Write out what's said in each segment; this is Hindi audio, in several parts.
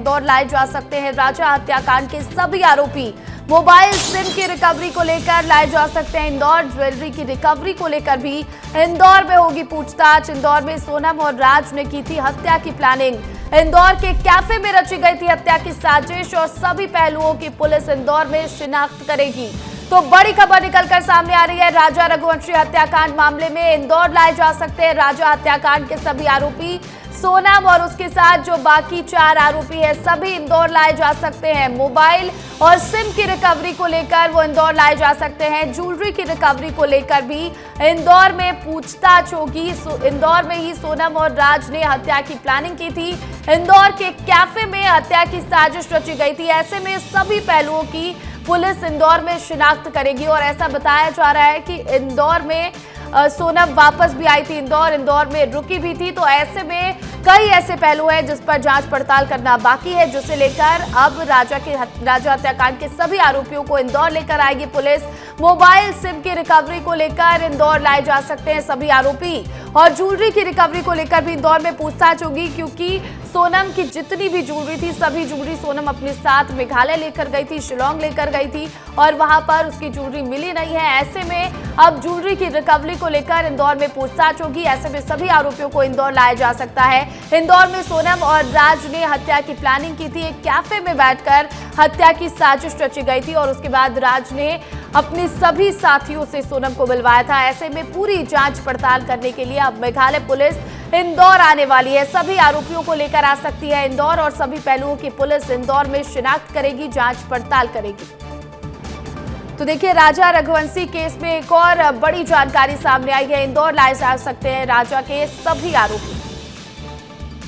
इंदौर लाए जा सकते हैं। राजा हत्याकांड के सभी आरोपी मोबाइल सिम की रिकवरी को लेकर लाए जा सकते हैं इंदौर। ज्वेलरी की रिकवरी को लेकर भी इंदौर में होगी पूछताछ। इंदौर में सोनम और राज ने की थी हत्या की प्लानिंग। इंदौर के कैफे में रची गई थी हत्या की साजिश और सभी पहलुओं की पुलिस इंदौर में शिनाख्त करेगी। तो बड़ी खबर निकलकर सामने आ रही है। राजा रघुवंशी हत्याकांड मामले में इंदौर लाए जा सकते हैं राजा हत्याकांड के सभी आरोपी। सोनम और उसके साथ जो बाकी 4 आरोपी है सभी इंदौर लाए जा सकते हैं। मोबाइल और सिम की रिकवरी को लेकर वो इंदौर लाए जा सकते हैं। ज्वेलरी की रिकवरी को लेकर भी इंदौर में पूछताछ होगी। इंदौर में ही सोनम और राज ने हत्या की प्लानिंग की थी। इंदौर के कैफे में हत्या की साजिश रची गई थी। ऐसे में सभी पहलुओं की पुलिस इंदौर में शिनाख्त करेगी और ऐसा बताया जा रहा है कि इंदौर में सोनम वापस भी आई थी। इंदौर में रुकी भी थी। तो ऐसे में कई ऐसे पहलू हैं जिस पर जांच पड़ताल करना बाकी है, जिसे लेकर अब राजा हत्याकांड के सभी आरोपियों को इंदौर लेकर आएगी पुलिस। मोबाइल सिम की रिकवरी को लेकर इंदौर लाए जा सकते हैं सभी आरोपी और ज्वेलरी की रिकवरी को लेकर भी इंदौर में पूछताछ होगी, क्योंकि सोनम की जितनी भी ज्वेलरी थी सभी ज्वेलरी सोनम अपने साथ मेघालय लेकर गई थी, शिलोंग लेकर गई थी और वहां पर उसकी ज्वेलरी मिली नहीं है। ऐसे में अब ज्वेलरी की रिकवरी को लेकर इंदौर में पूछताछ होगी। ऐसे में सभी आरोपियों को इंदौर लाया जा सकता है। इंदौर में सोनम और राज ने हत्या की प्लानिंग की थी। एक कैफे में बैठकर हत्या की साजिश रची गई थी और उसके बाद राज ने अपने सभी साथियों से सोनम को मिलवाया था। ऐसे में पूरी जांच पड़ताल करने के लिए अब मेघालय पुलिस इंदौर आने वाली है। सभी आरोपियों को लेकर आ सकती है इंदौर और सभी पहलुओं की पुलिस इंदौर में शिनाख्त करेगी, जांच पड़ताल करेगी। तो देखिए, राजा रघुवंशी केस में एक और बड़ी जानकारी सामने आई है। इंदौर लाए जा सकते हैं राजा के सभी आरोपी।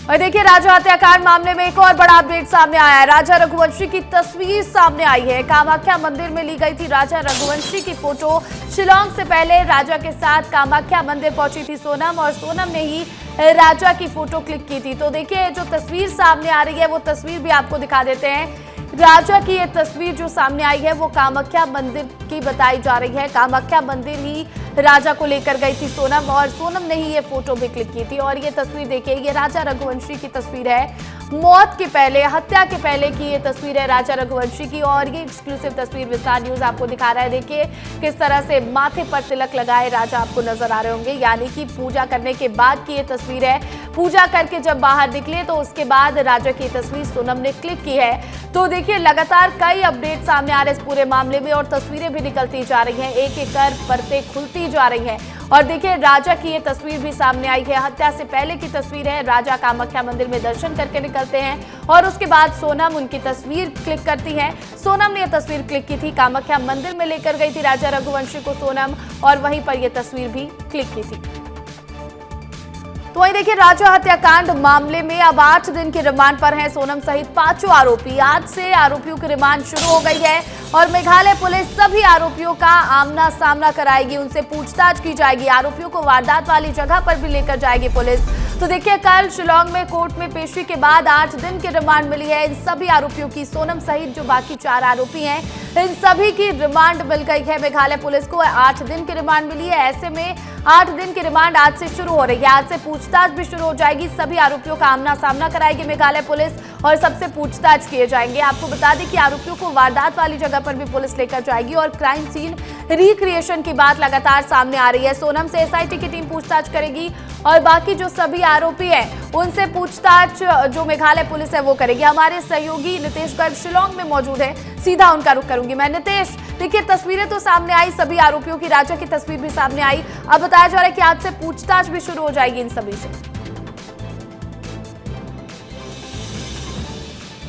और देखिए, राजा हत्याकांड मामले में एक और बड़ा अपडेट सामने आया है। राजा रघुवंशी की तस्वीर सामने आई है। कामाख्या मंदिर में ली गई थी राजा रघुवंशी की फोटो। शिलोंग से पहले राजा के साथ कामाख्या मंदिर पहुंची थी सोनम और सोनम ने ही राजा की फोटो क्लिक की थी। तो देखिए, जो तस्वीर सामने आ रही है वो तस्वीर भी आपको दिखा देते हैं। राजा की ये तस्वीर जो सामने आई है वो कामाख्या मंदिर की बताई जा रही है। कामाख्या मंदिर ही राजा को लेकर गई थी सोनम और सोनम ने ही ये फोटो भी क्लिक की थी। और ये तस्वीर देखिए, ये राजा रघुवंशी की तस्वीर है। मौत के पहले, हत्या के पहले की ये तस्वीर है राजा रघुवंशी की और ये एक्सक्लूसिव तस्वीर विस्तार न्यूज आपको दिखा रहा है। देखिए किस तरह से माथे पर तिलक लगाए राजा आपको नजर आ रहे होंगे, यानी कि पूजा करने के बाद की ये तस्वीर है। पूजा करके जब बाहर निकले तो उसके बाद राजा की तस्वीर सोनम ने क्लिक की है। तो देखिए, लगातार कई अपडेट सामने आ रहे इस पूरे मामले में और तस्वीरें भी निकलती जा रही हैं, एक एक कर परतें खुलती जा रही हैं। और देखिए, राजा की ये तस्वीर भी सामने आई है। हत्या से पहले की तस्वीर है। राजा कामाख्या मंदिर में दर्शन करके निकलते हैं और उसके बाद सोनम उनकी तस्वीर क्लिक करती है। सोनम ने यह तस्वीर क्लिक की थी। कामाख्या मंदिर में लेकर गई थी राजा रघुवंशी को सोनम और वहीं पर यह तस्वीर भी क्लिक की थी। तो वहीं देखिए, राजा हत्याकांड मामले में अब 8 दिन के रिमांड पर हैं सोनम सहित 5 आरोपी। आज से आरोपियों की रिमांड शुरू हो गई है और मेघालय पुलिस सभी आरोपियों का आमना सामना कराएगी, उनसे पूछताछ की जाएगी। आरोपियों को वारदात वाली जगह पर भी लेकर जाएगी पुलिस। तो देखिए, कल शिलोंग में कोर्ट में पेशी के बाद 8 दिन की रिमांड मिली है इन सभी आरोपियों की। सोनम सहित जो बाकी 4 आरोपी हैं इन सभी की रिमांड मिल गई है। मेघालय पुलिस को 8 दिन की रिमांड मिली है। ऐसे में 8 दिन की रिमांड आज से शुरू हो रही है। आज से पूछताछ भी शुरू हो जाएगी। सभी आरोपियों का आमना सामना कराएगी मेघालय पुलिस और सबसे पूछताछ किए जाएंगे। आपको बता दें कि आरोपियों को वारदात वाली जगह पर भी पुलिस लेकर जाएगी और क्राइम सीन रिक्रिएशन की बात लगातार सामने आ रही है। सोनम से एसआईटी की टीम पूछताछ करेगी और बाकी जो सभी आरोपी हैं उनसे पूछताछ जो मेघालय पुलिस है वो करेगी। हमारे सहयोगी नितेश गर्ग शिलोंग में मौजूद है, सीधा उनका रुख करूंगी मैं। नितेश, देखिए तस्वीरें तो सामने आई, सभी आरोपियों की, राजा की तस्वीर भी सामने आई। अब बताया जा रहा है कि आज से पूछताछ भी शुरू हो जाएगी इन सभी से।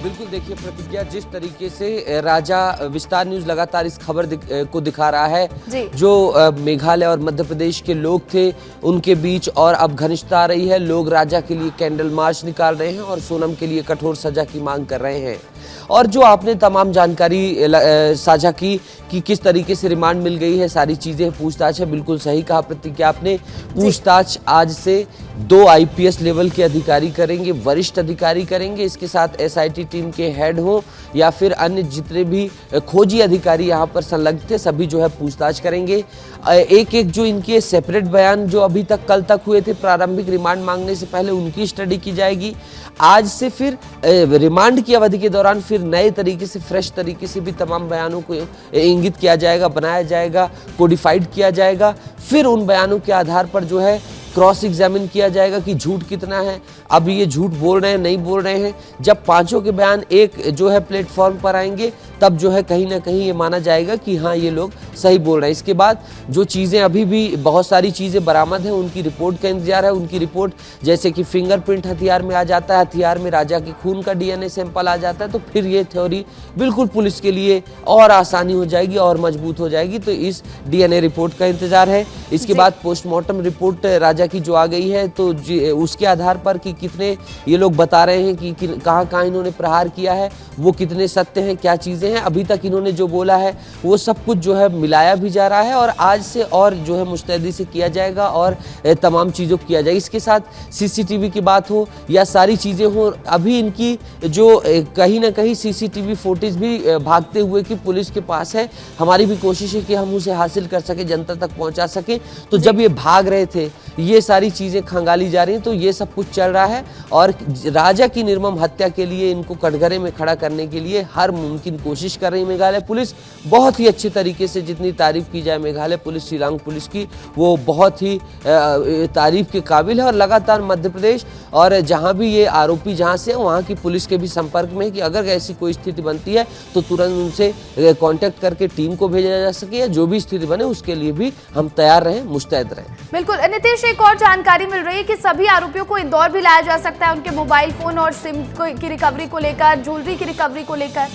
बिल्कुल, देखिए प्रतिज्ञा, जिस तरीके से राजा विस्तार न्यूज लगातार इस खबर को दिखा रहा है, जो मेघालय और मध्य प्रदेश के लोग थे उनके बीच और अब घनिष्ठता आ रही है। लोग राजा के लिए कैंडल मार्च निकाल रहे हैं और सोनम के लिए कठोर सजा की मांग कर रहे हैं। और जो आपने तमाम जानकारी साझा की कि किस तरीके से रिमांड मिल गई है, सारी चीजें पूछताछ है, बिल्कुल सही कहा प्रतिज्ञा आपने। पूछताछ आज से 2 आईपीएस लेवल के अधिकारी करेंगे, वरिष्ठ अधिकारी करेंगे। इसके साथ एसआईटी टीम के हेड हो या फिर अन्य जितने भी खोजी अधिकारी यहाँ पर संलग्न थे, सभी जो है पूछताछ करेंगे। एक एक जो इनके सेपरेट बयान जो अभी तक कल तक हुए थे प्रारंभिक रिमांड मांगने से पहले, उनकी स्टडी की जाएगी। आज से फिर रिमांड की अवधि के दौरान फिर नए तरीके से, फ्रेश तरीके से भी तमाम बयानों को इंगित किया जाएगा, बनाया जाएगा, कोडिफाइड किया जाएगा। फिर उन बयानों के आधार पर जो है क्रॉस एग्जामिन किया जाएगा कि झूठ कितना है, अब ये झूठ बोल रहे हैं नहीं बोल रहे हैं। जब पांचों के बयान एक जो है प्लेटफॉर्म पर आएंगे, तब जो है कहीं ना कहीं ये माना जाएगा कि हाँ ये लोग सही बोल रहे हैं। इसके बाद जो चीज़ें अभी भी बहुत सारी चीज़ें बरामद हैं, उनकी रिपोर्ट का इंतजार है। उनकी रिपोर्ट जैसे कि फिंगरप्रिंट हथियार में आ जाता है, हथियार में राजा के खून का DNA सैंपल आ जाता है, तो फिर ये थ्योरी बिल्कुल पुलिस के लिए और आसानी हो जाएगी और मजबूत हो जाएगी। तो इस DNA रिपोर्ट का इंतजार है। इसके बाद पोस्टमार्टम रिपोर्ट राजा की जो आ गई है, तो उसके आधार पर कि कितने ये लोग बता रहे हैं कि कहाँ कहाँ इन्होंने प्रहार किया है, वो कितने सत्य हैं, क्या चीज़ें हैं, अभी तक इन्होंने जो बोला है वो सब कुछ जो है मिलाया भी जा रहा है और आज से और जो है मुस्तैदी से किया जाएगा और तमाम चीज़ों को किया जाएगा। इसके साथ CCTV की बात हो या सारी चीज़ें हो, अभी इनकी जो कहीं ना कहीं CCTV फुटेज भी भागते हुए कि पुलिस के पास है। हमारी भी कोशिश है कि हम उसे हासिल कर सके, जनता तक पहुंचा सके। तो जब ये भाग रहे थे, ये सारी चीज़ें खंगाली जा रही हैं, तो ये सब कुछ चल रहा है और राजा की निर्मम हत्या के लिए, इनको कटघरे में खड़ा करने के लिए हर मुमकिन कोशिश कर रही है मेघालय पुलिस। बहुत ही अच्छे तरीके से, जितनी तारीफ की जाए मेघालय पुलिस, शिलांग पुलिस की, वो बहुत ही तारीफ के काबिल है। और लगातार मध्य प्रदेश और जहाँ भी ये आरोपी जहाँ से वहाँ की पुलिस के भी संपर्क में है कि अगर ऐसी कोई स्थिति बनती है तो तुरंत उनसे कांटेक्ट करके टीम को भेजा जा सके, या जो भी स्थिति बने उसके लिए भी हम तैयार रहें, मुस्तैद रहें। बिल्कुल नितेश, एक और जानकारी मिल रही है कि सभी आरोपियों को इंदौर भी लाया जा सकता है, उनके मोबाइल फोन और सिम की रिकवरी को लेकर, ज्वेलरी की रिकवरी को लेकर।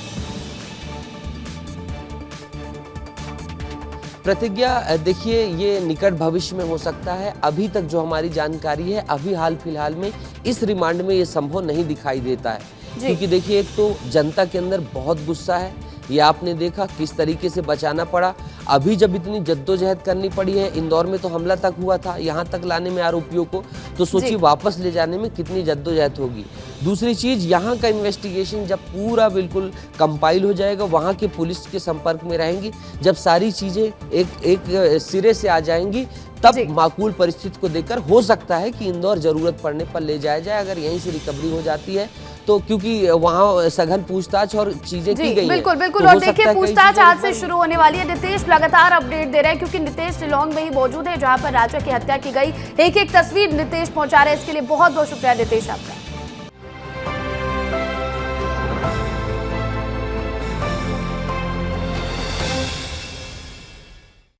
प्रतिज्ञा, देखिए ये निकट भविष्य में हो सकता है। अभी तक जो हमारी जानकारी है, अभी हाल फिलहाल में इस रिमांड में ये संभव नहीं दिखाई देता है, क्योंकि देखिए एक तो जनता के अंदर बहुत गुस्सा है। ये आपने देखा किस तरीके से बचाना पड़ा। अभी जब इतनी जद्दोजहद करनी पड़ी है, इंदौर में तो हमला तक हुआ था, यहाँ तक लाने में आरोपियों को, तो सोचिए वापस ले जाने में कितनी जद्दोजहद होगी। दूसरी चीज़, यहाँ का इन्वेस्टिगेशन जब पूरा बिल्कुल कंपाइल हो जाएगा, वहाँ के पुलिस के संपर्क में रहेंगी, जब सारी चीज़ें एक सिरे से आ जाएंगी, तब माकूल परिस्थिति को देखकर हो सकता है कि इंदौर जरूरत पड़ने पर ले जाया जाए, अगर यहीं से रिकवरी हो जाती है तो, क्योंकि वहाँ सघन पूछताछ और चीजें की गई बिल्कुल है। बिल्कुल। तो और देखिए पूछताछ आज से शुरू होने वाली है। नितेश लगातार अपडेट दे रहे हैं, क्योंकि नितेश शिलोंग में ही मौजूद है जहां पर राजा की हत्या की गई। एक एक तस्वीर नितेश पहुंचा रहे हैं, इसके लिए बहुत बहुत शुक्रिया नितेश आपका।